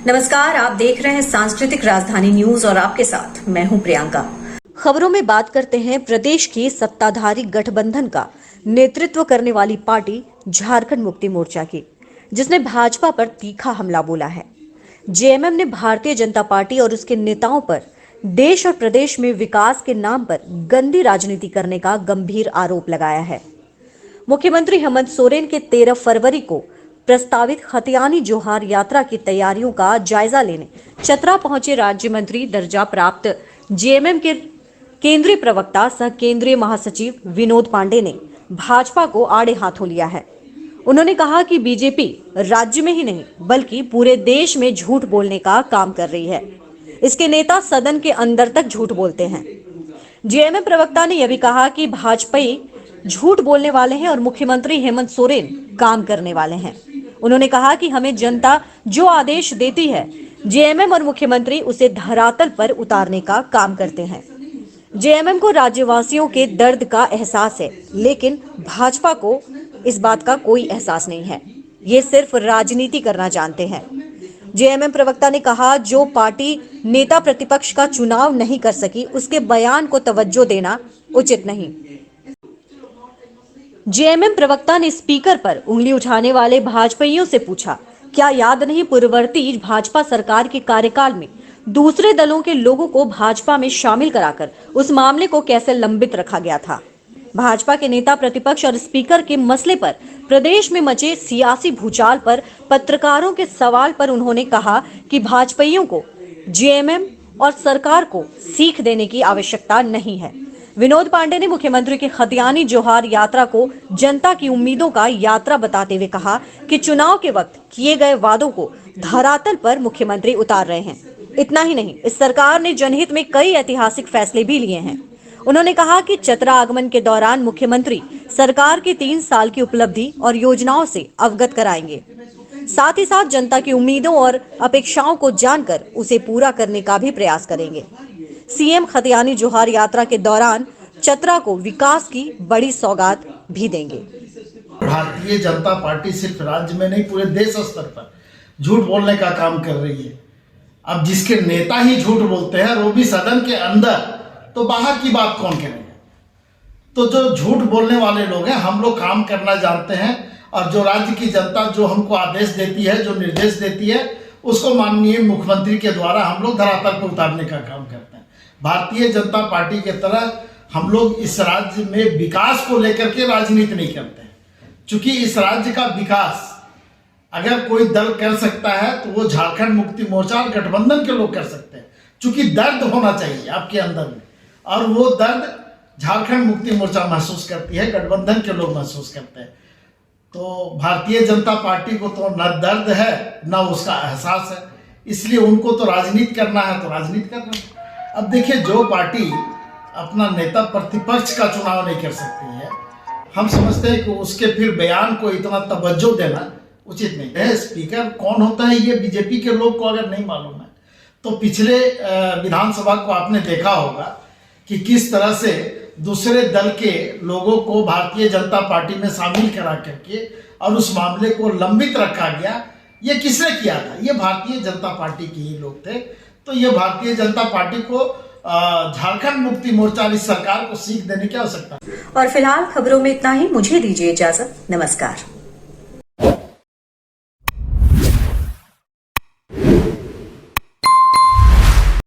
नमस्कार, आप देख रहे हैं सांस्कृतिक राजधानी न्यूज और आपके साथ मैं हूं प्रियंका। खबरों में बात करते हैं प्रदेश की सत्ताधारी गठबंधन का नेतृत्व करने वाली पार्टी झारखंड मुक्ति मोर्चा की, जिसने भाजपा पर तीखा हमला बोला है। जेएमएम ने भारतीय जनता पार्टी और उसके नेताओं पर देश और प्रदेश में विकास के नाम पर गंदी राजनीति करने का गंभीर आरोप लगाया है। मुख्यमंत्री हेमंत सोरेन के 13 फरवरी को प्रस्तावित खतियानी जोहार यात्रा की तैयारियों का जायजा लेने चतरा पहुंचे राज्य मंत्री दर्जा प्राप्त जेएमएम के केंद्रीय प्रवक्ता सह केंद्रीय महासचिव विनोद पांडे ने भाजपा को आड़े हाथों लिया है। उन्होंने कहा कि बीजेपी राज्य में ही नहीं बल्कि पूरे देश में झूठ बोलने का काम कर रही है। इसके नेता सदन के अंदर तक झूठ बोलते हैं। जेएमएम प्रवक्ता ने यह भी कहा कि भाजपाई झूठ बोलने वाले हैं और मुख्यमंत्री हेमंत सोरेन काम करने वाले हैं। उन्होंने कहा कि हमें जनता जो आदेश देती है, जेएमएम और मुख्यमंत्री उसे धरातल पर उतारने का काम करते हैं। जेएमएम को राज्यवासियों के दर्द का एहसास है, लेकिन भाजपा को इस बात का कोई एहसास नहीं है। ये सिर्फ राजनीति करना जानते हैं। जेएमएम प्रवक्ता ने कहा, जो पार्टी नेता प्रतिपक्ष का चुनाव नहीं कर सकी, उसके बयान को तवज्जो देना उचित नहीं। जेएमएम प्रवक्ता ने स्पीकर पर उंगली उठाने वाले भाजपाइयों से पूछा, क्या याद नहीं पूर्ववर्ती भाजपा सरकार के कार्यकाल में दूसरे दलों के लोगों को भाजपा में शामिल कराकर उस मामले को कैसे लंबित रखा गया था। भाजपा के नेता प्रतिपक्ष और स्पीकर के मसले पर प्रदेश में मचे सियासी भूचाल पर पत्रकारों के सवाल पर उन्होंने कहा कि भाजपाइयों को जेएमएम और सरकार को सीख देने की आवश्यकता नहीं है। विनोद पांडे ने मुख्यमंत्री की खतियानी जोहार यात्रा को जनता की उम्मीदों का यात्रा बताते हुए कहा कि चुनाव के वक्त किए गए वादों को धरातल पर मुख्यमंत्री उतार रहे हैं। इतना ही नहीं, इस सरकार ने जनहित में कई ऐतिहासिक फैसले भी लिए हैं। उन्होंने कहा कि चतरा आगमन के दौरान मुख्यमंत्री सरकार की 3 साल की उपलब्धि और योजनाओं से अवगत कराएंगे। साथ ही साथ जनता की उम्मीदों और अपेक्षाओं को जानकर उसे पूरा करने का भी प्रयास करेंगे। सीएम खतियानी जोहार यात्रा के दौरान चतरा को विकास की बड़ी सौगात भी देंगे। भारतीय जनता पार्टी सिर्फ राज्य में नहीं पूरे देश स्तर पर झूठ बोलने का काम कर रही है। अब जिसके नेता ही झूठ बोलते हैं, वो भी सदन के अंदर, तो बाहर की बात कौन करेगा। तो जो झूठ बोलने वाले लोग हैं, हम लोग काम करना जानते हैं और जो राज्य की जनता जो हमको आदेश देती है, जो निर्देश देती है, उसको माननीय मुख्यमंत्री के द्वारा हम लोग धरातल पर उतारने का काम करते हैं। भारतीय जनता पार्टी के तरह हम लोग इस राज्य में विकास को लेकर के राजनीति नहीं करते हैं, क्योंकि इस राज्य का विकास अगर कोई दल कर सकता है तो वो झारखंड मुक्ति मोर्चा और गठबंधन के लोग कर सकते हैं, क्योंकि दर्द होना चाहिए आपके अंदर में, और वो दर्द झारखंड मुक्ति मोर्चा महसूस करती है, गठबंधन के लोग महसूस करते हैं। तो भारतीय जनता पार्टी को तो न दर्द है न उसका एहसास है, इसलिए उनको तो राजनीति करना है तो राजनीति करना है। अब देखिए, जो पार्टी अपना नेता प्रतिपक्ष का चुनाव नहीं कर सकती है, हम समझते हैं कि उसके फिर बयान को इतना तवज्जो देना उचित नहीं है। स्पीकर कौन होता है ये बीजेपी के लोग को अगर नहीं मालूम है तो पिछले विधानसभा को आपने देखा होगा कि किस तरह से दूसरे दल के लोगों को भारतीय जनता पार्टी में शामिल करा करके और उस मामले को लंबित रखा गया। ये किसने किया था? ये भारतीय जनता पार्टी के ही लोग थे। तो ये भारतीय जनता पार्टी को झारखंड मुक्ति मोर्चा इस सरकार को सीख देने की आवश्यकता है। और फिलहाल खबरों में इतना ही। मुझे दीजिए इजाजत। नमस्कार।